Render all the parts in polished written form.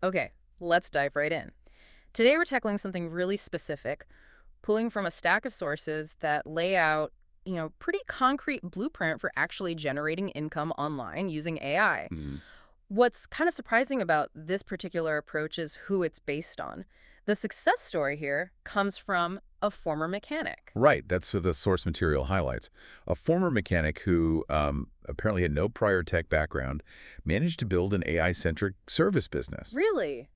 Okay, let's dive right in. Today we're tackling something really specific, pulling from a stack of sources that lay out, pretty concrete blueprint for actually generating income online using AI. Mhm. What's kind of surprising about this particular approach is who it's based on. The success story here comes from a former mechanic. Right, that's what the source material highlights. A former mechanic who apparently had no prior tech background managed to build an AI-centric service business. Really?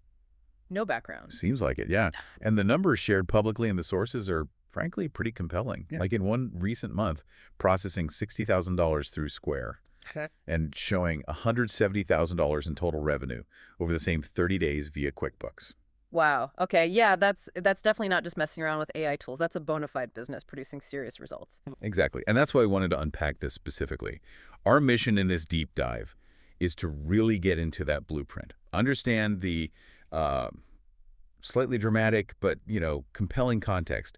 No background. Seems like it, yeah. And the numbers shared publicly in the sources are, frankly, pretty compelling. Yeah. Like in one recent month, processing $60,000 through Square Okay. and showing $170,000 in total revenue over the same 30 days via QuickBooks. Wow. Okay. Yeah, that's definitely not just messing around with AI tools. That's a bona fide business producing serious results. Exactly. And that's why I wanted to unpack this specifically. Our mission in this deep dive is to really get into that blueprint, understand the uh, slightly dramatic but, compelling context.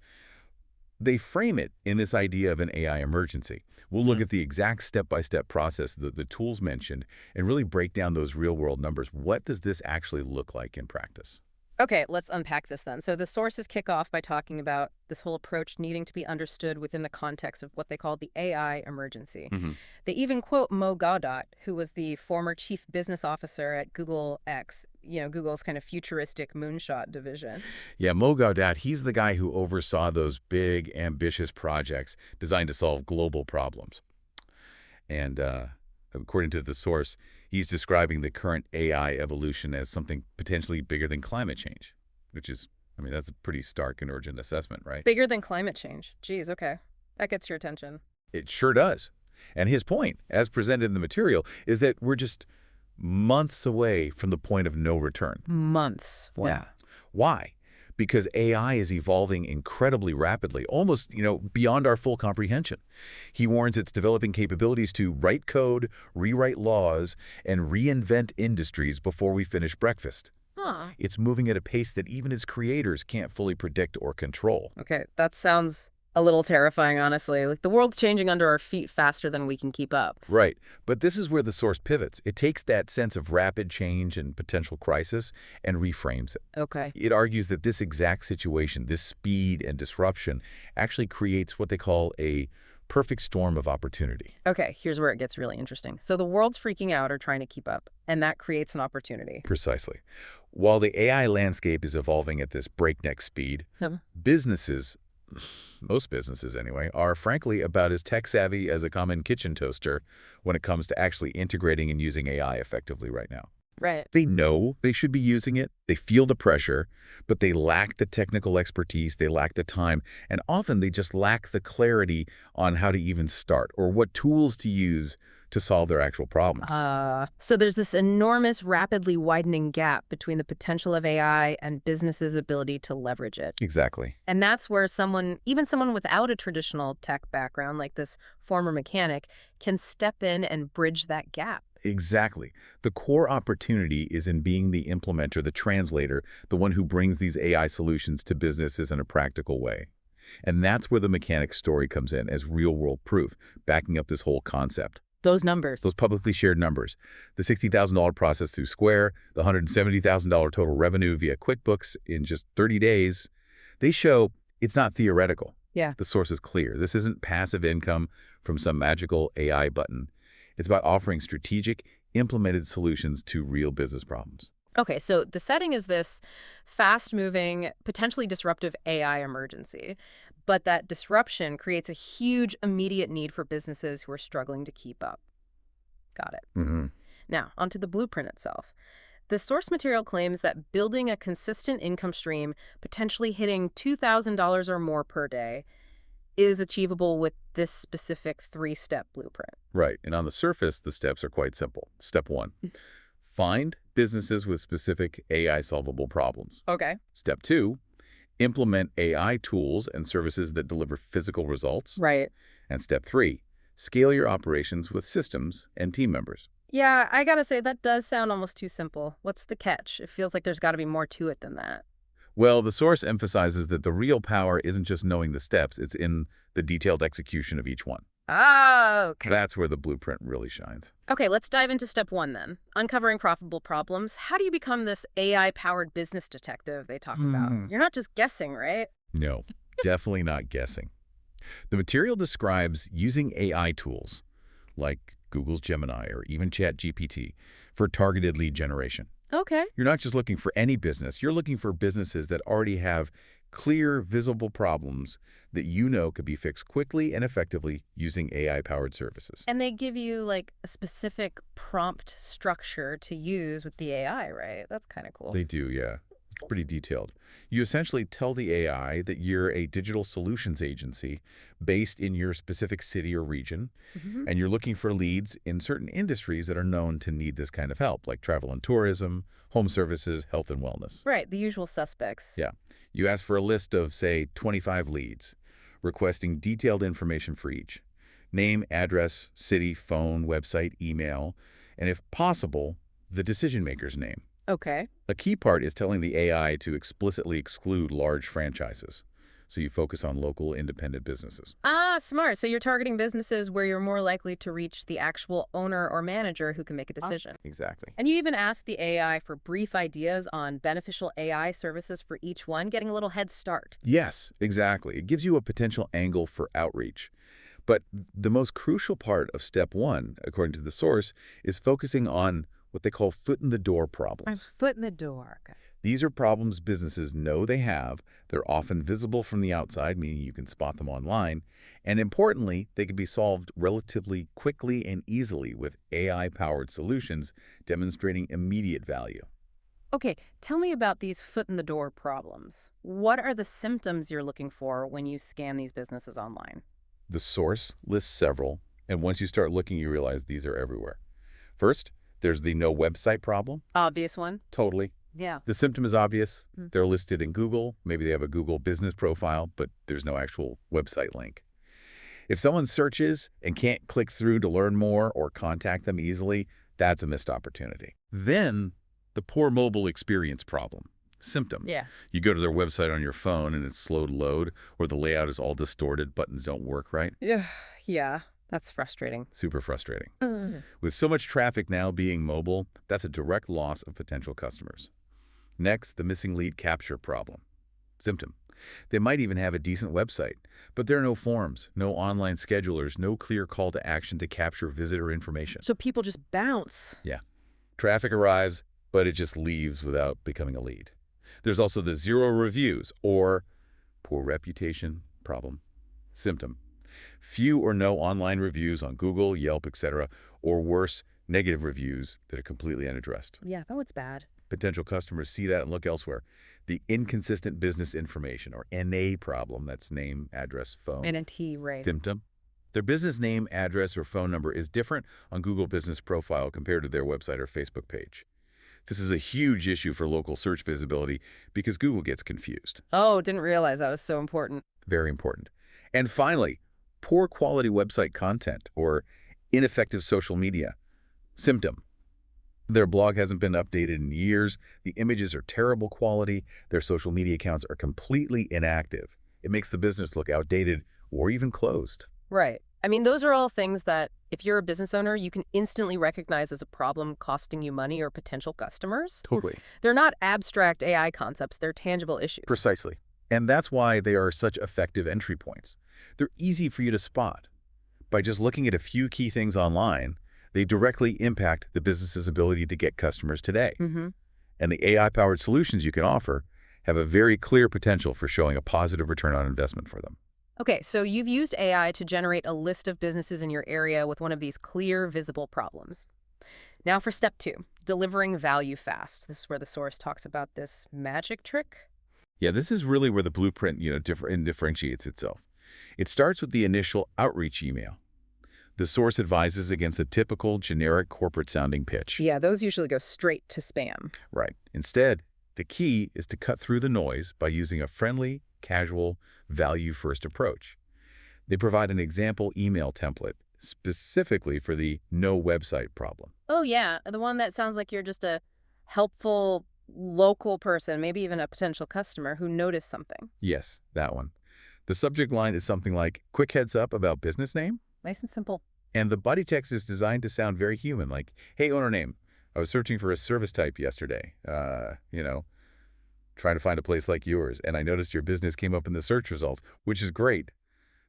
They frame it in this idea of an AI emergency. We'll look Mhm. at the exact step-by-step process, the tools mentioned, and really break down those real-world numbers. What does this actually look like in practice? Okay, let's unpack this then. So the sources kick off by talking about this whole approach needing to be understood within the context of what they call the AI emergency. hmm They even quote Gawdat, who was the former chief business officer at Google X, Google's kind of futuristic moonshot division. Yeah, Mo Gawdat, he's the guy who oversaw those big, ambitious projects designed to solve global problems. And according to the source, he's describing the current AI evolution as something potentially bigger than climate change, which is, that's a pretty stark and urgent assessment, right? Bigger than climate change. Geez, okay. That gets your attention. It sure does. And his point, as presented in the material, is that we're just months away from the point of no return. Months. Yeah. Wow. Why? Because AI is evolving incredibly rapidly, almost, beyond our full comprehension. He warns it's developing capabilities to write code, rewrite laws, and reinvent industries before we finish breakfast. Huh. It's moving at a pace that even its creators can't fully predict or control. Okay, that sounds a little terrifying, honestly. Like the world's changing under our feet faster than we can keep up. Right. But this is where the source pivots. It takes that sense of rapid change and potential crisis and reframes it. Okay. It argues that this exact situation, this speed and disruption, actually creates what they call a perfect storm of opportunity. Okay, here's where it gets really interesting. So the world's freaking out or trying to keep up, and that creates an opportunity. Precisely. While the AI landscape is evolving at this breakneck speed, Hmm. businesses, most businesses anyway, are frankly about as tech-savvy as a common kitchen toaster when it comes to actually integrating and using AI effectively right now. Right. They know they should be using it, they feel the pressure, but they lack the technical expertise, they lack the time, and often they just lack the clarity on how to even start or what tools to use to solve their actual problems. So there's this enormous, rapidly widening gap between the potential of AI and businesses' ability to leverage it. Exactly. And that's where even someone without a traditional tech background, like this former mechanic, can step in and bridge that gap. Exactly. The core opportunity is in being the implementer, the translator, the one who brings these AI solutions to businesses in a practical way. And that's where the mechanic's story comes in as real-world proof, backing up this whole concept. Those numbers. Those publicly shared numbers, the $60,000 process through Square, the $170,000 total revenue via QuickBooks in just 30 days, they show it's not theoretical. Yeah. The source is clear. This isn't passive income from some magical AI button. It's about offering strategic, implemented solutions to real business problems. Okay, so the setting is this fast-moving, potentially disruptive AI emergency. But that disruption creates a huge immediate need for businesses who are struggling to keep up. Got it. hmm Now, onto the blueprint itself. The source material claims that building a consistent income stream, potentially hitting $2,000 or more per day, is achievable with this specific three-step blueprint. Right. And on the surface, the steps are quite simple. Step one, find businesses with specific AI solvable problems. Okay. Step two, implement AI tools and services that deliver physical results. Right. And step three, scale your operations with systems and team members. Yeah, I gotta say, that does sound almost too simple. What's the catch? It feels like there's gotta be more to it than that. Well, the source emphasizes that the real power isn't just knowing the steps, it's in the detailed execution of each one. Oh, okay. That's where the blueprint really shines. Okay, let's dive into step one then. Uncovering profitable problems. How do you become this AI-powered business detective they talk about? Hmm. You're not just guessing, right? No, definitely not guessing. The material describes using AI tools like Google's Gemini or even ChatGPT for targeted lead generation. Okay. You're not just looking for any business. You're looking for businesses that already have clear, visible problems that you know could be fixed quickly and effectively using AI-powered services. And they give you like a specific prompt structure to use with the AI, right? That's kind of cool. They do, yeah. It's pretty detailed. You essentially tell the AI that you're a digital solutions agency based in your specific city or region, Hmm. and you're looking for leads in certain industries that are known to need this kind of help, like travel and tourism, home services, health and wellness. Right, the usual suspects. Yeah. You ask for a list of, say, 25 leads, requesting detailed information for each. Name, address, city, phone, website, email, and if possible, the decision maker's name. Okay. A key part is telling the AI to explicitly exclude large franchises, so you focus on local independent businesses. Ah, smart. So you're targeting businesses where you're more likely to reach the actual owner or manager who can make a decision. Exactly. And you even ask the AI for brief ideas on beneficial AI services for each one, getting a little head start. Yes, exactly. It gives you a potential angle for outreach. But the most crucial part of step one, according to the source, is focusing on what they call foot-in-the-door My problems. foot in the door. Okay. These are problems businesses know they have. They're often visible from the outside, meaning you can spot them online. And importantly, they can be solved relatively quickly and easily with AI-powered solutions, demonstrating immediate value. Okay, tell me about these foot in the door problems. What are the symptoms you're looking for when you scan these businesses online? The source lists several, and once you start looking, you realize these are everywhere. First, there's the no website problem. Obvious one. Totally. Yeah. The symptom is obvious. Mm. They're listed in Google. Maybe they have a Google business profile, but there's no actual website link. If someone searches and can't click through to learn more or contact them easily, that's a missed opportunity. Then, the poor mobile experience problem. Symptom. Yeah. You go to their website on your phone and it's slow to load, or the layout is all distorted, buttons don't work right. Yeah. Yeah. That's frustrating. Super frustrating. Mm. With so much traffic now being mobile, that's a direct loss of potential customers. Next, the missing lead capture problem. Symptom. They might even have a decent website, but there are no forms, no online schedulers, no clear call to action to capture visitor information. So people just bounce. Yeah. Traffic arrives, but it just leaves without becoming a lead. There's also the zero reviews or poor reputation problem. Symptom. Few or no online reviews on Google, Yelp, etc., or worse, negative reviews that are completely unaddressed. Yeah, that one's bad. Potential customers see that and look elsewhere. The inconsistent business information, or NA problem, that's name, address, phone, And a T, right. symptom. Their business name, address, or phone number is different on Google Business Profile compared to their website or Facebook page. This is a huge issue for local search visibility because Google gets confused. Oh, didn't realize that was so important. Very important. And finally, poor quality website content or ineffective social media. Symptom. Their blog hasn't been updated in years. The images are terrible quality. Their social media accounts are completely inactive. It makes the business look outdated or even closed. Right. I mean, those are all things that if you're a business owner, you can instantly recognize as a problem costing you money or potential customers. Totally. They're not abstract AI concepts, they're tangible issues. Precisely. And that's why they are such effective entry points. They're easy for you to spot. By just looking at a few key things online, they directly impact the business's ability to get customers today. Mm-hmm. And the AI-powered solutions you can offer have a very clear potential for showing a positive return on investment for them. Okay, so you've used AI to generate a list of businesses in your area with one of these clear, visible problems. Now for step two, delivering value fast. This is where the source talks about this magic trick. Yeah, this is really where the blueprint, differentiates itself. It starts with the initial outreach email. The source advises against the typical generic corporate-sounding pitch. Yeah, those usually go straight to spam. Right. Instead, the key is to cut through the noise by using a friendly, casual, value-first approach. They provide an example email template specifically for the no website problem. Oh, yeah, the one that sounds like you're just a helpful local person, maybe even a potential customer who noticed something. Yes, that one. The subject line is something like, quick heads up about business name, Nice and simple. And the body text is designed to sound very human, like, hey, owner name, I was searching for a service type yesterday, trying to find a place like yours, and I noticed your business came up in the search results, which is great.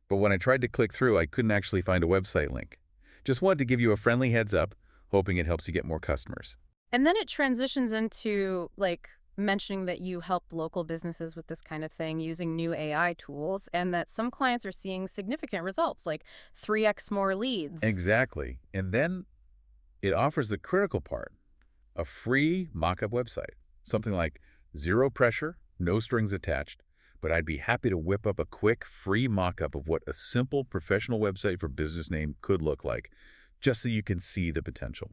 But when I tried to click through, I couldn't actually find a website link. Just wanted to give you a friendly heads up, hoping it helps you get more customers. And then it transitions into, like, mentioning that you help local businesses with this kind of thing using new AI tools and that some clients are seeing significant results, like 3x more leads. Exactly. And then it offers the critical part, a free mock-up website. Something like zero pressure, no strings attached, but I'd be happy to whip up a quick free mock-up of what a simple professional website for business name could look like, just so you can see the potential.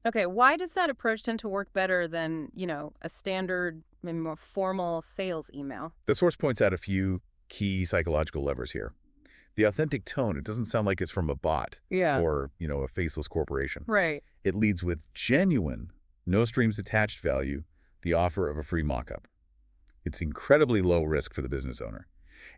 Okay, why does that approach tend to work better than, a standard, maybe more formal sales email? The source points out a few key psychological levers here. The authentic tone, it doesn't sound like it's from a bot Yeah. or, a faceless corporation. Right. It leads with genuine, no strings attached value, the offer of a free mock-up. It's incredibly low risk for the business owner.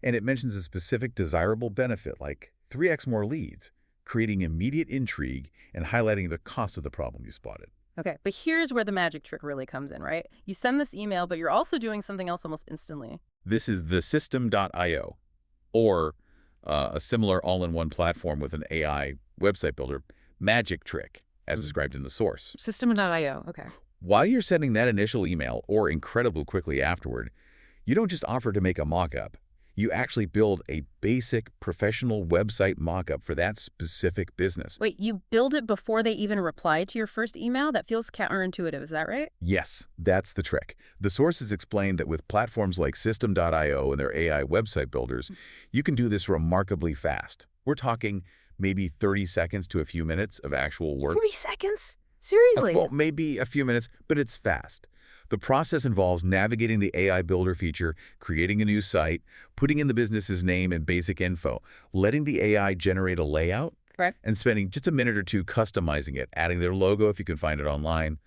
And it mentions a specific desirable benefit like 3x more leads, creating immediate intrigue and highlighting the cost of the problem you spotted. Okay, but here's where the magic trick really comes in, right? You send this email, but you're also doing something else almost instantly. This is the system.io, or a similar all-in-one platform with an AI website builder, magic trick, as described in the source. System.io, okay. While you're sending that initial email, or incredibly quickly afterward, you don't just offer to make a mock-up. You actually build a basic professional website mock-up for that specific business. Wait, you build it before they even reply to your first email? That feels counterintuitive, is that right? Yes, that's the trick. The sources explain that with platforms like System.io and their AI website builders, you can do this remarkably fast. We're talking maybe 30 seconds to a few minutes of actual work. 30 seconds? Seriously? Well, maybe a few minutes, but it's fast. The process involves navigating the AI Builder feature, creating a new site, putting in the business's name and basic info, letting the AI generate a layout, Right. and spending just a minute or two customizing it, adding their logo if you can find it online,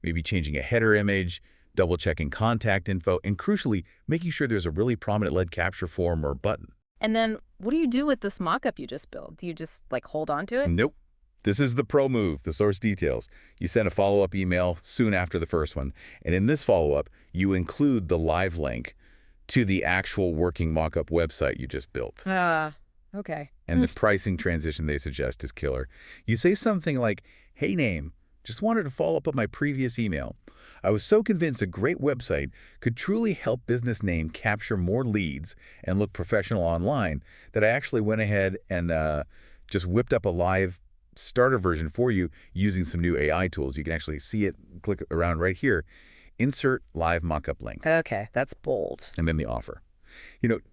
maybe changing a header image, double-checking contact info, and crucially, making sure there's a really prominent lead capture form or button. And then what do you do with this mock-up you just built? Do you just, hold on to it? Nope. This is the pro move, the source details. You send a follow-up email soon after the first one, and in this follow-up, you include the live link to the actual working mock-up website you just built. Okay. And the pricing transition they suggest is killer. You say something like, hey name, just wanted to follow up on my previous email. I was so convinced a great website could truly help business name capture more leads and look professional online that I actually went ahead and just whipped up a live starter version for you using some new AI tools. You can actually see it, click around right here. Insert live mockup link. Okay, that's bold. And then the offer.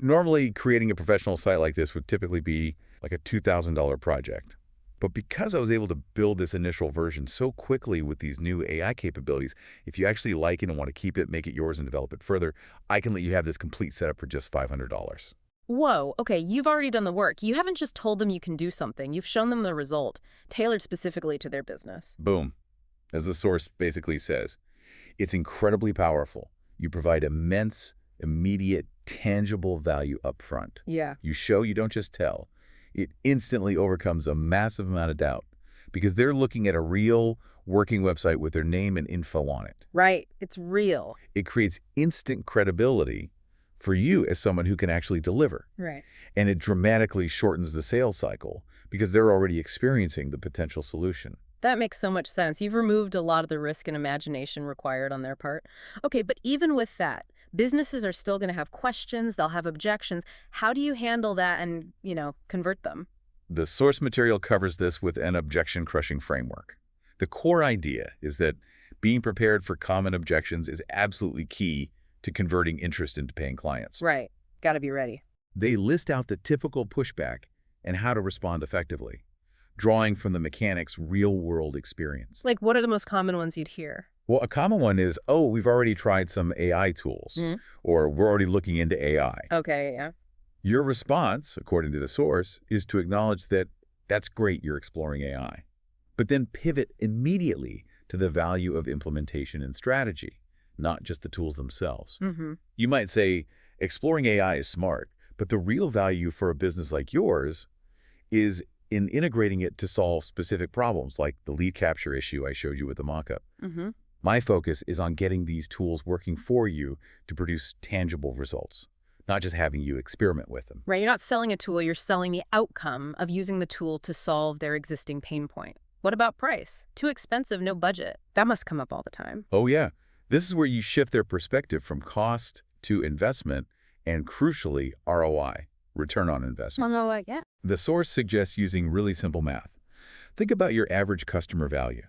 Normally creating a professional site like this would typically be like a $2,000 project. But because I was able to build this initial version so quickly with these new AI capabilities, if you actually like it and want to keep it, make it yours and develop it further, I can let you have this complete setup for just $500. Whoa, okay, you've already done the work. You haven't just told them you can do something. You've shown them the result, tailored specifically to their business. Boom. As the source basically says, it's incredibly powerful. You provide immense, immediate, tangible value up front. Yeah. You show, you don't just tell. It instantly overcomes a massive amount of doubt because they're looking at a real working website with their name and info on it. Right, it's real. It creates instant credibility for you as someone who can actually deliver. Right. And it dramatically shortens the sales cycle because they're already experiencing the potential solution. That makes so much sense. You've removed a lot of the risk and imagination required on their part. Okay, but even with that, businesses are still going to have questions, they'll have objections. How do you handle that and, convert them? The source material covers this with an objection-crushing framework. The core idea is that being prepared for common objections is absolutely key to converting interest into paying clients. Right. Got to be ready. They list out the typical pushback and how to respond effectively, drawing from the mechanic's real-world experience. Like, what are the most common ones you'd hear? Well, a common one is, oh, we've already tried some AI tools, or we're already looking into AI. Okay, yeah. Your response, according to the source, is to acknowledge that that's great you're exploring AI, but then pivot immediately to the value of implementation and strategy, not just the tools themselves. You might say, exploring AI is smart, but the real value for a business like yours is in integrating it to solve specific problems, like the lead capture issue I showed you with the mockup. Mm-hmm. My focus is on getting these tools working for you to produce tangible results, not just having you experiment with them. Right, you're not selling a tool, you're selling the outcome of using the tool to solve their existing pain point. What about price? Too expensive, no budget. That must come up all the time. Oh, yeah. This is where you shift their perspective from cost to investment and, crucially, ROI, return on investment. Well, no, yeah. The source suggests using really simple math. Think about your average customer value.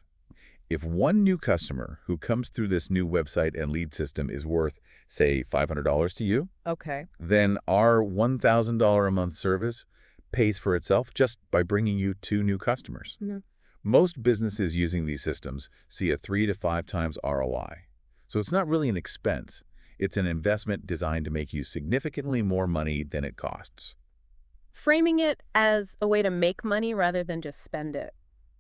If one new customer who comes through this new website and lead system is worth, say, $500 to you, Okay. then our $1,000 a month service pays for itself just by bringing you 2 new customers. Mhm. Most businesses using these systems see a 3 to 5 times ROI. So it's not really an expense. It's an investment designed to make you significantly more money than it costs. Framing it as a way to make money rather than just spend it.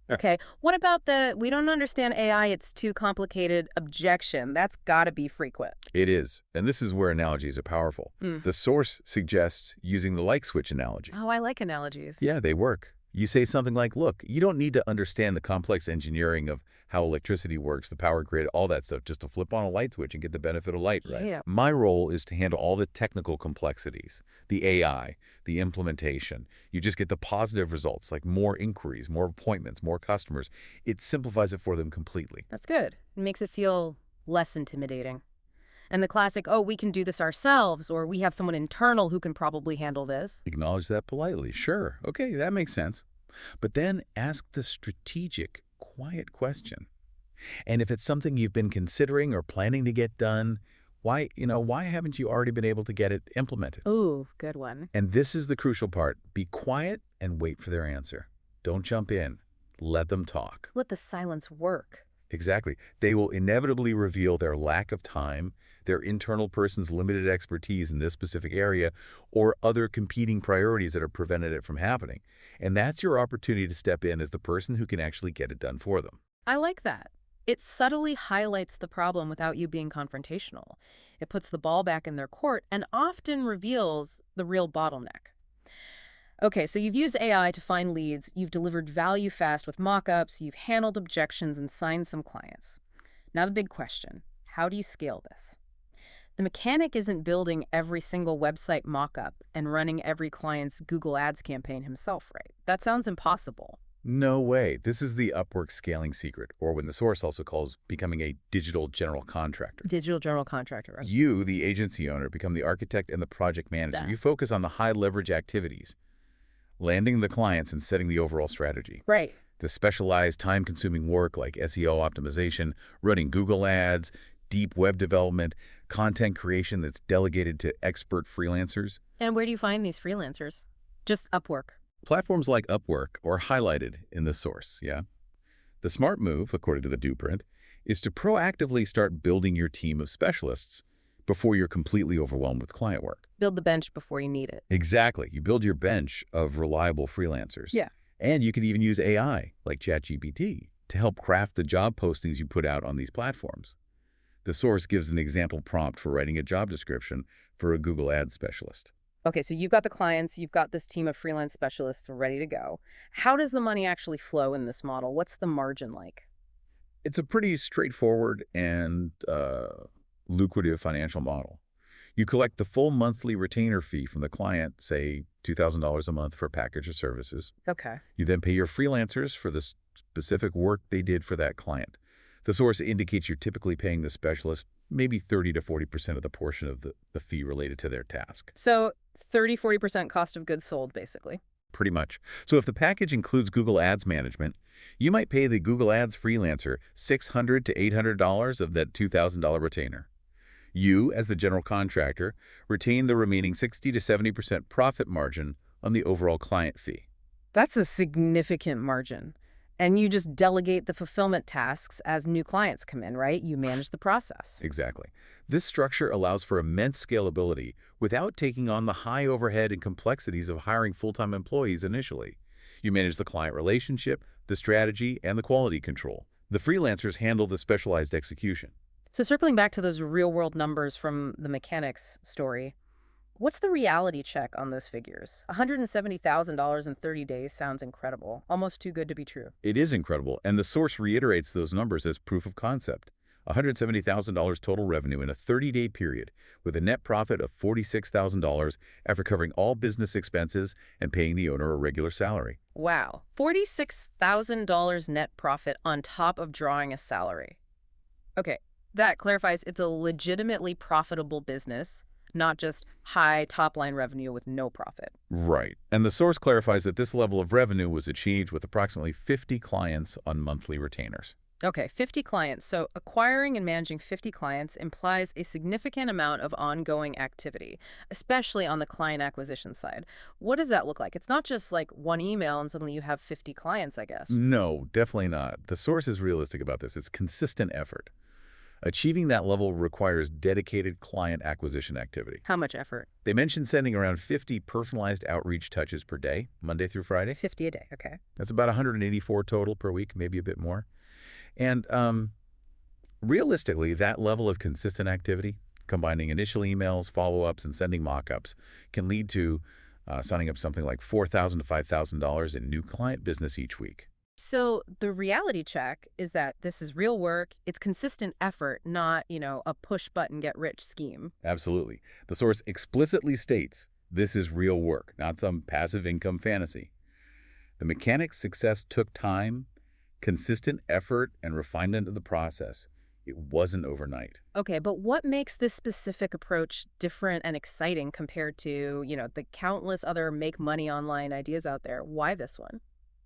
Yeah. Okay, what about the "we don't understand AI, it's too complicated" objection? That's got to be frequent. It is, and this is where analogies are powerful. Mm. The source suggests using the light switch analogy. Oh, I like analogies. Yeah, they work. You say something like, look, you don't need to understand the complex engineering of how electricity works, the power grid, all that stuff, just to flip on a light switch and get the benefit of light, right? Yeah. My role is to handle all the technical complexities, the AI, the implementation. You just get the positive results, like more inquiries, more appointments, more customers. It simplifies it for them completely. That's good. It makes it feel less intimidating. And the classic, oh, we can do this ourselves, or we have someone internal who can probably handle this. Acknowledge that politely. Sure. Okay, that makes sense. But then ask the strategic, quiet question. And if it's something you've been considering or planning to get done, why haven't you already been able to get it implemented? Ooh, good one. And this is the crucial part. Be quiet and wait for their answer. Don't jump in. Let them talk. Let the silence work. Exactly. They will inevitably reveal their lack of time, their internal person's limited expertise in this specific area, or other competing priorities that have prevented it from happening. And that's your opportunity to step in as the person who can actually get it done for them. I like that. It subtly highlights the problem without you being confrontational. It puts the ball back in their court and often reveals the real bottleneck. Okay, so you've used AI to find leads, you've delivered value fast with mock-ups, you've handled objections and signed some clients. Now the big question, how do you scale this? The mechanic isn't building every single website mock-up and running every client's Google Ads campaign himself, right? That sounds impossible. No way. This is the Upwork scaling secret, or when the source also calls becoming a digital general contractor. Digital general contractor, right? You, the agency owner, become the architect and the project manager. Yeah. You focus on the high-leverage activities, landing the clients and setting the overall strategy. Right. The specialized, time-consuming work like SEO optimization, running Google Ads, deep web development, content creation that's delegated to expert freelancers. And where do you find these freelancers? Just Upwork. Platforms like Upwork are highlighted in the source, yeah? The smart move, according to the Blueprint, is to proactively start building your team of specialists before you're completely overwhelmed with client work. Build the bench before you need it. Exactly. You build your bench of reliable freelancers. Yeah. And you can even use AI, like ChatGPT, to help craft the job postings you put out on these platforms. The source gives an example prompt for writing a job description for a Google Ads specialist. Okay, so you've got the clients, you've got this team of freelance specialists ready to go. How does the money actually flow in this model? What's the margin like? It's a pretty straightforward and lucrative financial model. You collect the full monthly retainer fee from the client, say $2,000 a month for a package of services. Okay. You then pay your freelancers for the specific work they did for that client. The source indicates you're typically paying the specialist maybe 30 to 40% of the portion of the fee related to their task. So 30–40% cost of goods sold, basically. Pretty much. So if the package includes Google Ads management, you might pay the Google Ads freelancer $600 to $800 of that $2,000 retainer. You, as the general contractor, retain the remaining 60 to 70% profit margin on the overall client fee. That's a significant margin. And you just delegate the fulfillment tasks as new clients come in, right? You manage the process. Exactly. This structure allows for immense scalability without taking on the high overhead and complexities of hiring full-time employees initially. You manage the client relationship, the strategy, and the quality control. The freelancers handle the specialized execution. So circling back to those real-world numbers from the mechanics story, What's the reality check on those figures? $170,000 in 30 days sounds incredible, almost too good to be true. It is incredible, and the source reiterates those numbers as proof of concept. $170,000 total revenue in a 30-day period, with a net profit of $46,000 after covering all business expenses and paying the owner a regular salary. Wow. $46,000 net profit on top of drawing a salary. Okay, that clarifies it's a legitimately profitable business, not just high top-line revenue with no profit. Right. And the source clarifies that this level of revenue was achieved with approximately 50 clients on monthly retainers. Okay, 50 clients. So acquiring and managing 50 clients implies a significant amount of ongoing activity, especially on the client acquisition side. What does that look like? It's not just like one email and suddenly you have 50 clients, I guess. No, definitely not. The source is realistic about this. It's consistent effort. Achieving that level requires dedicated client acquisition activity. How much effort? They mentioned sending around 50 personalized outreach touches per day, Monday through Friday. 50 a day, okay. That's about 184 total per week, maybe a bit more. And realistically, that level of consistent activity, combining initial emails, follow-ups, and sending mock-ups, can lead to signing up something like $4,000 to $5,000 in new client business each week. So the reality check is that this is real work, it's consistent effort, not, a push-button-get-rich scheme. Absolutely. The source explicitly states this is real work, not some passive income fantasy. The mechanic's success took time, consistent effort, and refinement of the process. It wasn't overnight. Okay, but what makes this specific approach different and exciting compared to, the countless other make money online ideas out there? Why this one?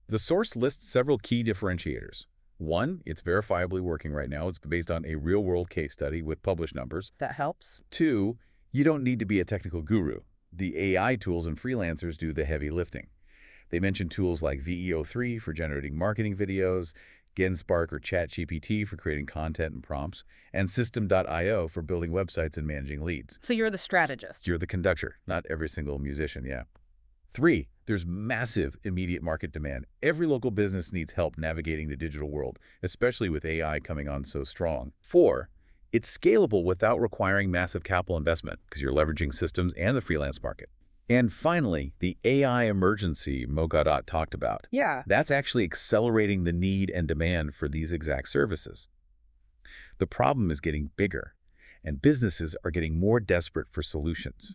The source lists several key differentiators. One, it's verifiably working right now. It's based on a real-world case study with published numbers. That helps. Two, you don't need to be a technical guru. The AI tools and freelancers do the heavy lifting. They mention tools like VEO3 for generating marketing videos, Genspark or ChatGPT for creating content and prompts, and System.io for building websites and managing leads. So you're the strategist. You're the conductor, not every single musician, yeah. Three, there's massive immediate market demand. Every local business needs help navigating the digital world, especially with AI coming on so strong. Four, it's scalable without requiring massive capital investment because you're leveraging systems and the freelance market. And finally, the AI emergency Gawdat talked about. Yeah. That's actually accelerating the need and demand for these exact services. The problem is getting bigger, and businesses are getting more desperate for solutions.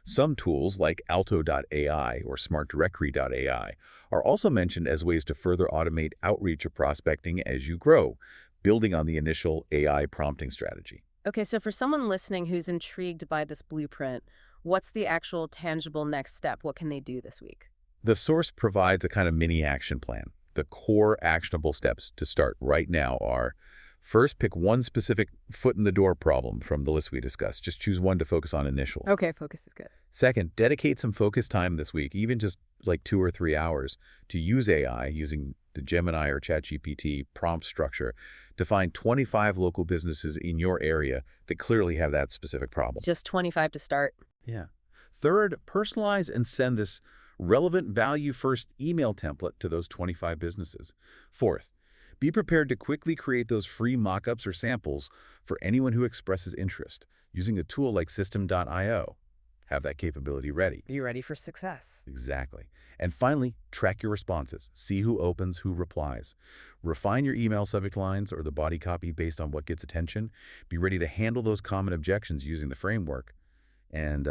Some tools like Alto.ai or SmartDirectory.ai are also mentioned as ways to further automate outreach or prospecting as you grow, building on the initial AI prompting strategy. Okay, so for someone listening who's intrigued by this blueprint, what's the actual tangible next step? What can they do this week? The source provides a kind of mini action plan. The core actionable steps to start right now are: first, pick one specific foot-in-the-door problem from the list we discussed. Just choose one to focus on initially. Okay, focus is good. Second, dedicate some focus time this week, even just like 2 or 3 hours, to use AI using the Gemini or ChatGPT prompt structure to find 25 local businesses in your area that clearly have that specific problem. Just 25 to start. Yeah. Third, personalize and send this relevant value-first email template to those 25 businesses. Fourth, be prepared to quickly create those free mock-ups or samples for anyone who expresses interest using a tool like System.io. Have that capability ready. Be ready for success. Exactly. And finally, track your responses. See who opens, who replies. Refine your email subject lines or the body copy based on what gets attention. Be ready to handle those common objections using the framework. And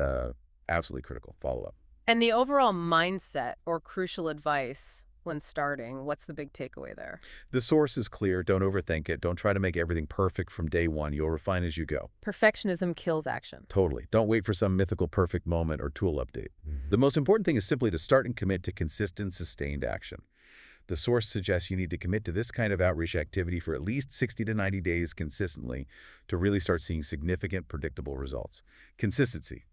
absolutely critical, follow-up. And the overall mindset or crucial advice when starting, what's the big takeaway there? The source is clear. Don't overthink it. Don't try to make everything perfect from day one. You'll refine as you go. Perfectionism kills action. Totally. Don't wait for some mythical perfect moment or tool update. The most important thing is simply to start and commit to consistent, sustained action. The source suggests you need to commit to this kind of outreach activity for at least 60 to 90 days consistently to really start seeing significant, predictable results. Consistency,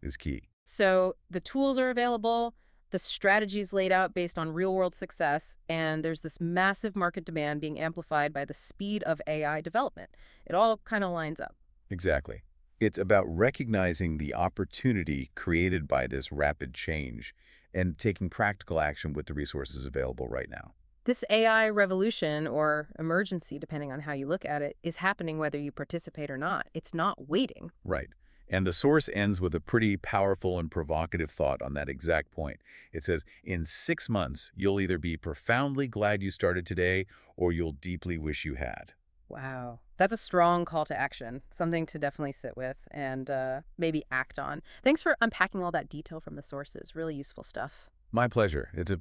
is key. So the tools are available, the strategies laid out based on real-world success, and there's this massive market demand being amplified by the speed of AI development. It all kind of lines up. Exactly. It's about recognizing the opportunity created by this rapid change and taking practical action with the resources available right now. This AI revolution, or emergency, depending on how you look at it, is happening whether you participate or not. It's not waiting. Right. And the source ends with a pretty powerful and provocative thought on that exact point. It says, in 6 months, you'll either be profoundly glad you started today or you'll deeply wish you had. Wow. That's a strong call to action, something to definitely sit with and maybe act on. Thanks for unpacking all that detail from the sources. Really useful stuff. My pleasure. It's a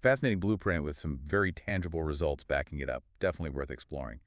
fascinating blueprint with some very tangible results backing it up. Definitely worth exploring.